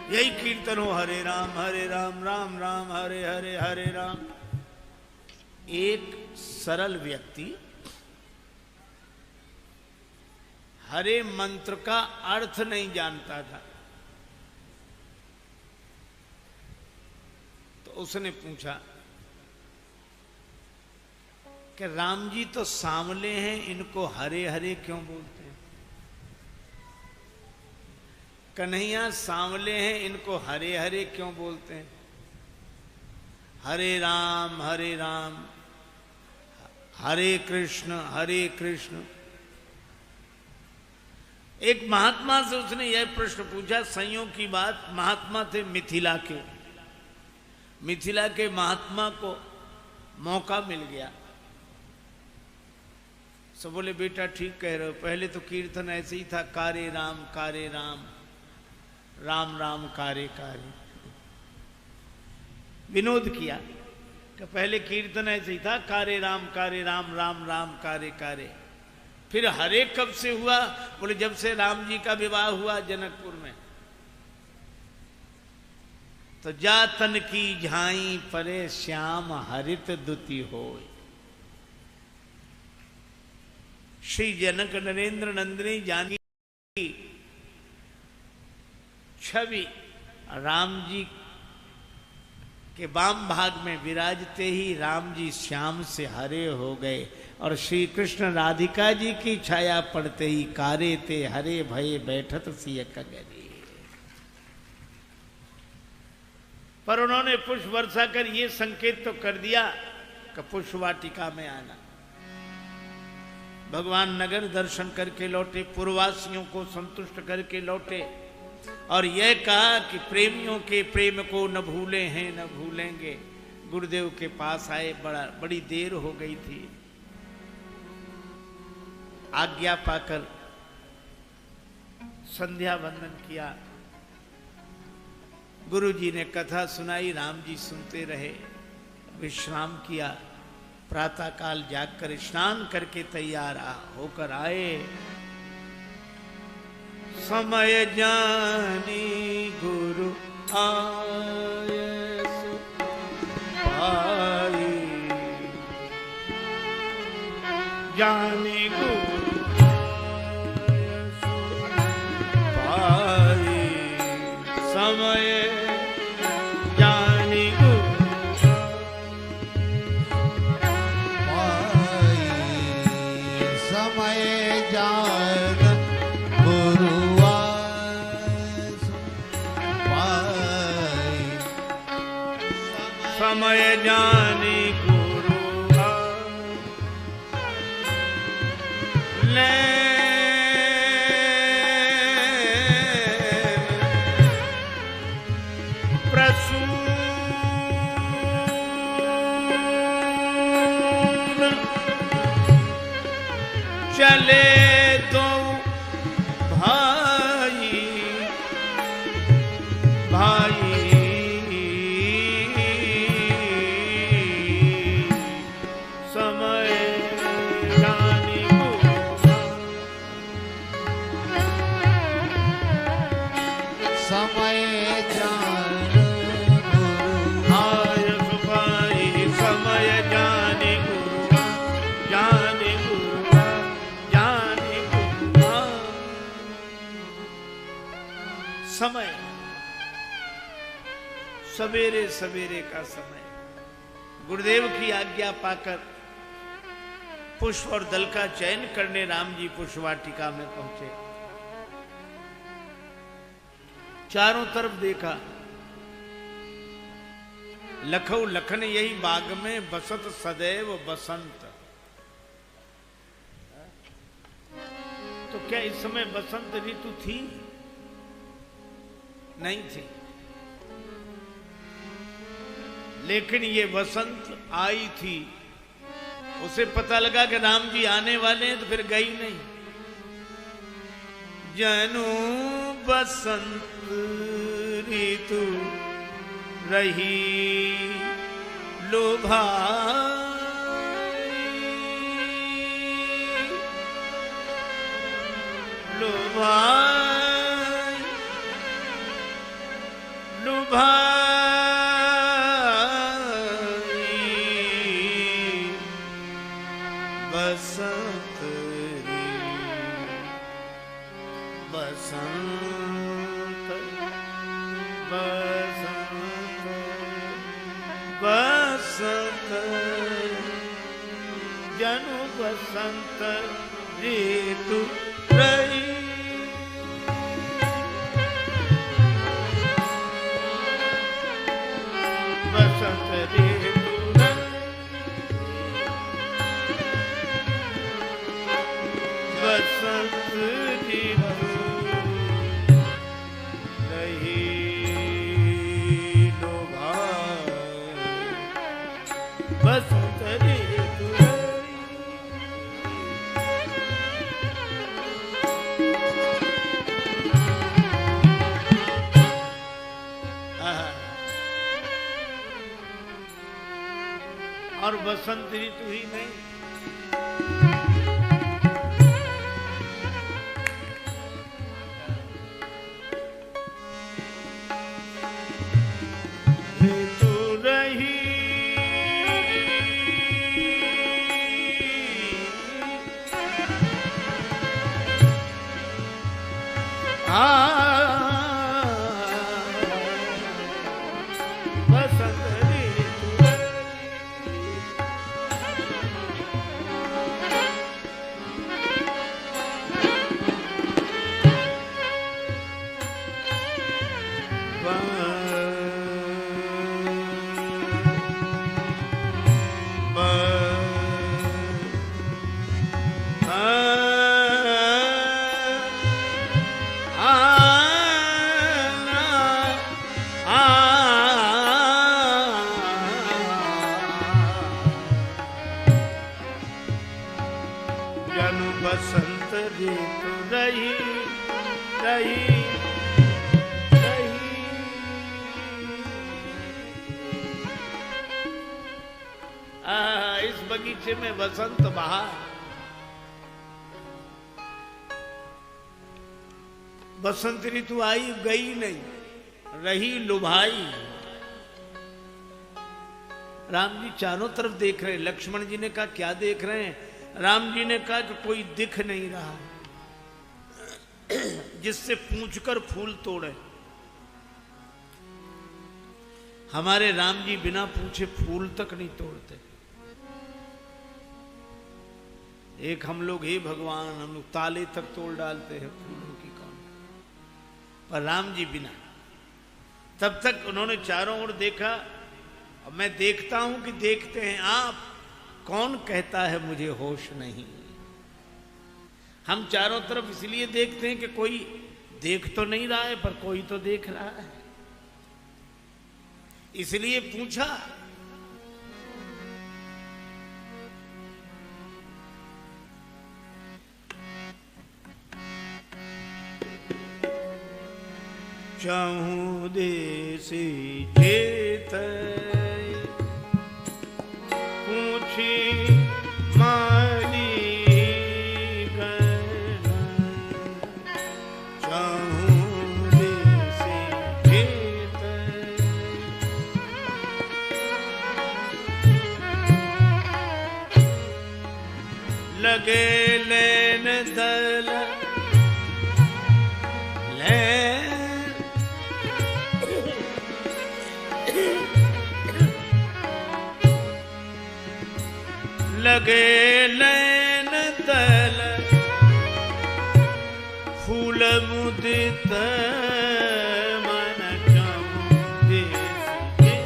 यही कीर्तन हो, हरे राम राम राम हरे हरे, हरे राम। एक सरल व्यक्ति हरे मंत्र का अर्थ नहीं जानता था, तो उसने पूछा कि राम जी तो सांवले हैं, इनको हरे हरे क्यों बोलते हैं? कन्हैया सांवले हैं, इनको हरे हरे क्यों बोलते हैं? हरे राम हरे कृष्ण। एक महात्मा से उसने यह प्रश्न पूछा। संयोग की बात, महात्मा थे मिथिला के महात्मा को मौका मिल गया। सब बोले बेटा ठीक कह रहे हो, पहले तो कीर्तन ऐसे ही था, कारे राम राम राम कारे कारे। विनोद किया कि पहले कीर्तन ऐसे ही था, कारे राम राम राम कारे कारे। फिर हरे कब से हुआ? बोले जब से राम जी का विवाह हुआ जनकपुर में। तो जातन की झाई परे श्याम हरित दुति होय। श्री जनक नरेंद्र नंदिनी जानकी की छवि राम जी के वाम भाग में विराजते ही राम जी श्याम से हरे हो गए, और श्री कृष्ण राधिका जी की छाया पड़ते ही कारे ते हरे भये बैठत सिय कगरी। पर उन्होंने पुष्प वर्षा कर ये संकेत तो कर दिया कि पुष्प वाटिका में आना। भगवान नगर दर्शन करके लौटे, पूर्ववासियों को संतुष्ट करके लौटे, और यह कहा कि प्रेमियों के प्रेम को न भूले हैं न भूलेंगे। गुरुदेव के पास आए, बड़ी देर हो गई थी। आज्ञा पाकर संध्या वंदन किया। गुरु जी ने कथा सुनाई, राम जी सुनते रहे, विश्राम किया। प्रातः काल जागकर स्नान करके तैयार होकर आए। समय जानी गुरु आए भाई, जानी गुरु भाई, समय जानी गुरु भाई, समय जान गुरु समय जानी गुरु ले प्रसून चले दो भाई भाई, समय सवेरे सवेरे का समय। गुरुदेव की आज्ञा पाकर पुष्प और दल का चयन करने राम जी पुष्प वाटिका में पहुंचे। चारों तरफ देखा, लखौ लखन यही बाग में बसत सदैव बसंत। तो क्या इस समय बसंत ऋतु थी? नहीं थी, लेकिन ये वसंत आई थी। उसे पता लगा कि राम जी आने वाले हैं, तो फिर गई नहीं। जनु बसंत ऋतु रही लोभा, लोभा लुभाई बसंत रे बसंत बसंत बसंत जनु बसंत ऋतु रही बसंत ऋतु बसंत ऋतु रही लुभाई बसंत ऋतु और बसंत ऋतु ही नहीं, ऋतु रही बसंत जनु बसंत ऋतु रही रही रही। इस बगीचे में बसंत बहार, बसंत ऋतु आई गई नहीं, रही लुभाई। राम जी चारों तरफ देख रहे हैं। लक्ष्मण जी ने कहा क्या देख रहे हैं? राम जी ने कहा कि कोई दिख नहीं रहा जिससे पूछकर फूल तोड़े। हमारे राम जी बिना पूछे फूल तक नहीं तोड़ते। एक हम लोग हे भगवान, हम लोग ताले तक तोड़ डालते हैं फूलों की कौन, पर राम जी बिना। तब तक उन्होंने चारों ओर देखा। अब मैं देखता हूं कि देखते हैं आप, कौन कहता है मुझे होश नहीं। हम चारों तरफ इसलिए देखते हैं कि कोई देख तो नहीं रहा है, पर कोई तो देख रहा है, इसलिए पूछा। चाहूं देसी चेत पूछी माली गण, चाहूं देसी चेत लगे लेन दल लगे लेन दल फूल मुदित मन चाहूं देसी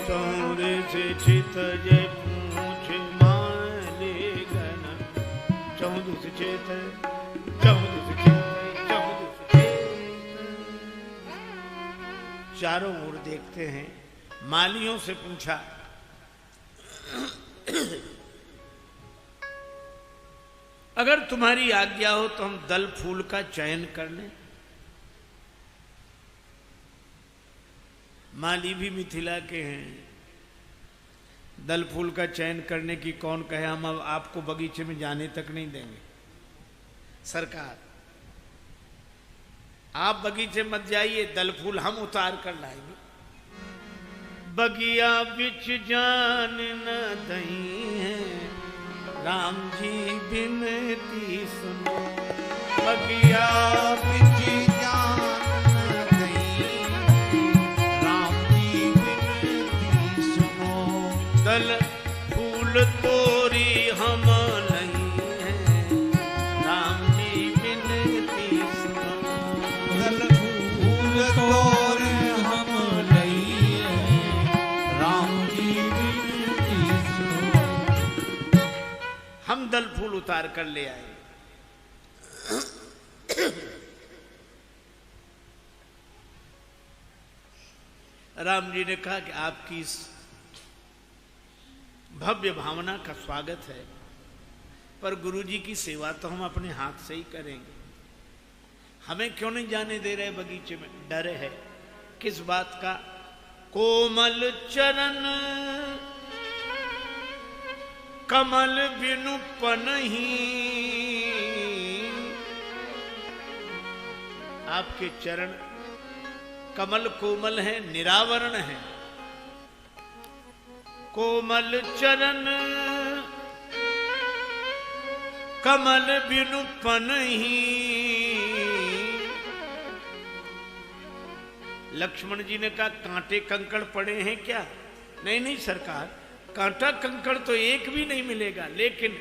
चौरे से चित जय पूछ माले गण, चौदह से चेत चौदह से चेत। चारों ओर देखते हैं। मालियों से पूछा, अगर तुम्हारी आज्ञा हो तो हम दल फूल का चयन कर लें। माली भी मिथिला के हैं, दल फूल का चयन करने की कौन कहे, हम अब आपको बगीचे में जाने तक नहीं देंगे। सरकार आप बगीचे मत जाइए, दल फूल हम उतार कर लाएंगे। बगिया बिच जान न दई है, राम जी बिनती सुनो। बगिया बिच जान न दई, राम जी बिनती सुनो। दल फूल तोरी हम नहीं है, राम जी बिनती सुनो। दल फूल तोरे हम नहीं है, राम जी बिनती सुनो। हम दल फूल उतार कर ले आए। राम जी ने कहा कि आपकी इस भव्य भावना का स्वागत है, पर गुरु जी की सेवा तो हम अपने हाथ से ही करेंगे। हमें क्यों नहीं जाने दे रहे बगीचे में? डर है। किस बात का? कोमल चरण कमल बिनु पनहि, आपके चरण कमल कोमल है, निरावरण है। कोमल चरण कमल बिनु पनहि। लक्ष्मण जी ने कहा कांटे कंकड़ पड़े हैं क्या? नहीं नहीं सरकार, कांटा कंकड़ तो एक भी नहीं मिलेगा, लेकिन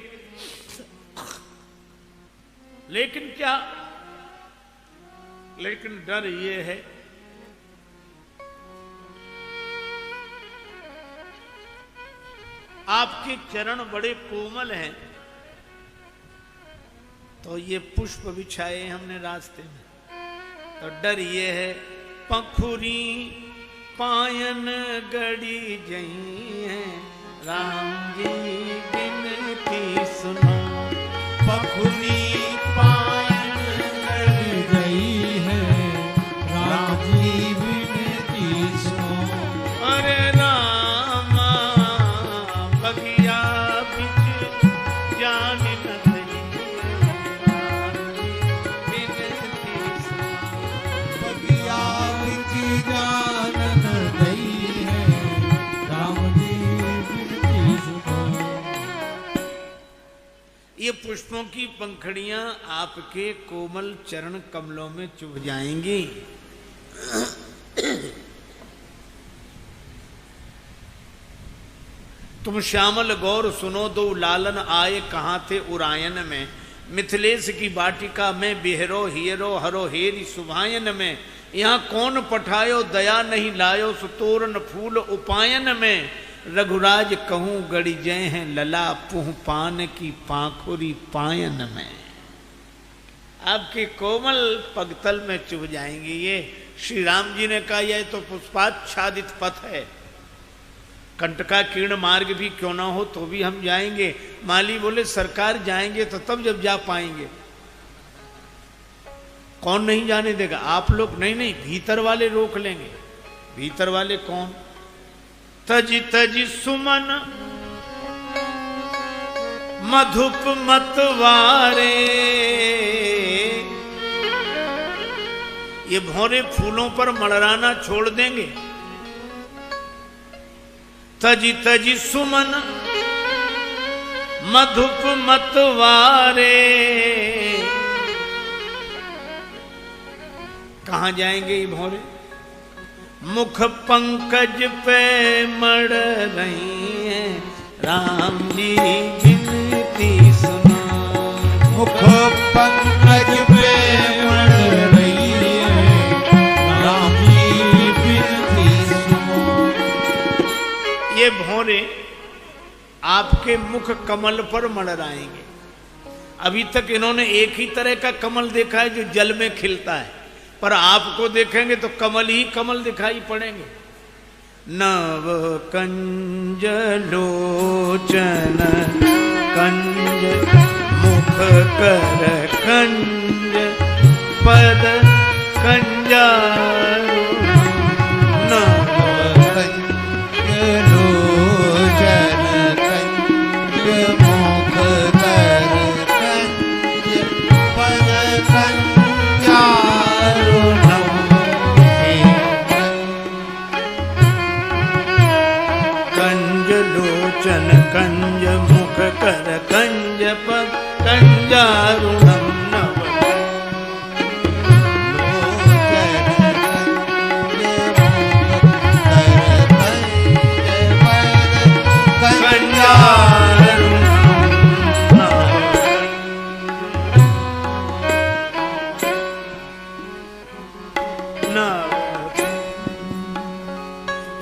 क्या? लेकिन डर ये है आपके चरण बड़े कोमल हैं, तो ये पुष्प बिछाए हमने रास्ते में, तो डर ये है पंखुरी पायन गड़ी जई है, राम जी बिनती सुनो। पंखुरी पायन गड़ी गई है, राम जी बिनती सुनो। अरे रामा बगिया बिच जान न दई, बिनती सुनो। बगिया बिच जान न दई है, राम जी बिनती सुनो। ये पुष्पों की पंखड़ियां आपके कोमल चरण कमलों में चुभ जाएंगी। तुम श्यामल गौर सुनो, दो लालन आए कहाँ थे उरायन में। मिथिलेश की वाटिका में बिहरो हियरो हरो हेरी सुभायन में। यहाँ कौन पठायो दया नहीं लायो, सुतोरन फूल उपायन में। रघुराज कहूँ गड़ी जय हैं लला, पुह पान की पाखुरी पायन में। आपके कोमल पगतल में चुभ जाएंगी ये। श्री राम जी ने कहा यह तो पुष्पाच्छादित पथ है, कंटका कीर्ण मार्ग भी क्यों ना हो तो भी हम जाएंगे। माली बोले सरकार जाएंगे तो तब जब जा पाएंगे, कौन नहीं जाने देगा? आप लोग नहीं नहीं, भीतर वाले रोक लेंगे। भीतर वाले कौन? तजी तजी सुमन मधुप मतवारे। ये भौरे फूलों पर मड़राना छोड़ देंगे। तजी तजी सुमन मधुप मतवारे। कहाँ जाएंगे ये भौरे? मुख पंकज पे मड़ रही है, राम जी बिनती सुनो। मुख पंकज पे मड़ रही है, राम जी बिनती सुनो। ये भौरे आपके मुख कमल पर मड़राएंगे। अभी तक इन्होंने एक ही तरह का कमल देखा है जो जल में खिलता है, पर आपको देखेंगे तो कमल ही कमल दिखाई पड़ेंगे। नव कंज लोचन कंज मुख कर कंज पद कंजारू। नव कंज लोचन कर कंज पद कंजारुणम नव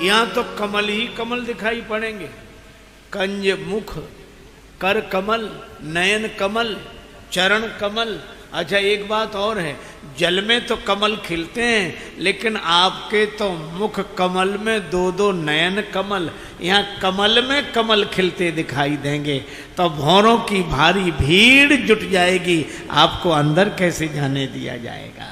यहाँ तो कमल ही कमल दिखाई पड़ेंगे। कंज मुख, कर कमल, नयन कमल, चरण कमल। अच्छा एक बात और है, जल में तो कमल खिलते हैं लेकिन आपके तो मुख कमल में दो दो नयन कमल, यहाँ कमल में कमल खिलते दिखाई देंगे। तो भौरों की भारी भीड़ जुट जाएगी, आपको अंदर कैसे जाने दिया जाएगा।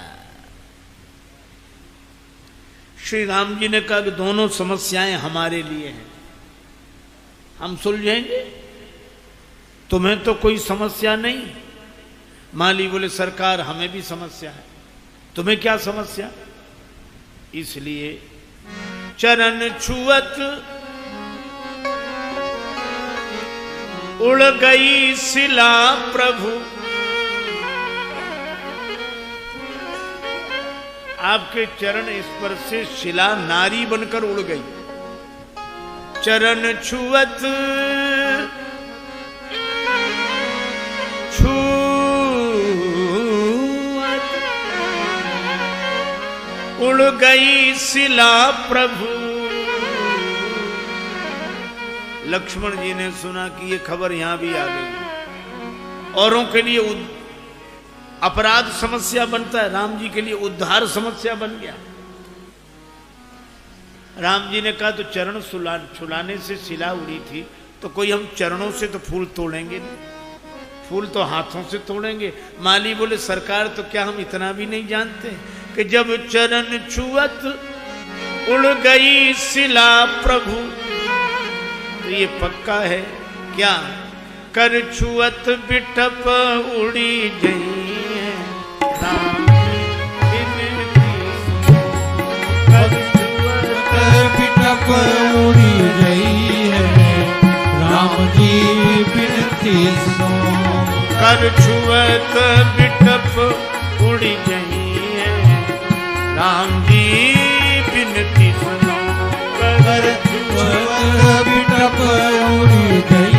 श्री राम जी ने कहा कि दोनों समस्याएं हमारे लिए हैं, हम सुलझेंगे, तुम्हें तो कोई समस्या नहीं। माली बोले सरकार हमें भी समस्या है। तुम्हें क्या समस्या? इसलिए चरण छुअत उड़ गई शिला प्रभु। आपके चरण स्पर्श से शिला नारी बनकर उड़ गई। चरण छुअत उड़ गई शिला प्रभु। लक्ष्मण जी ने सुना कि ये खबर यहां भी आ गई। औरों के लिए अपराध समस्या बनता है, राम जी के लिए उद्धार समस्या बन गया। राम जी ने कहा तो चरण छुलाने से शिला उड़ी थी, तो कोई हम चरणों से तो फूल तोड़ेंगे नहीं, फूल तो हाथों से तोड़ेंगे। माली बोले सरकार तो क्या हम इतना भी नहीं जानते कि जब चरण छुअत उड़ गई शिला प्रभु, तो ये पक्का है क्या? कर छुअत बिटप उड़ी गई है राम बिटप उड़ी गई है राम जी बिनती सुनो। कर छुअत बिटप उड़ी गई है राम जी बिनती सुनो। कर छुअत बिटप उड़ी गई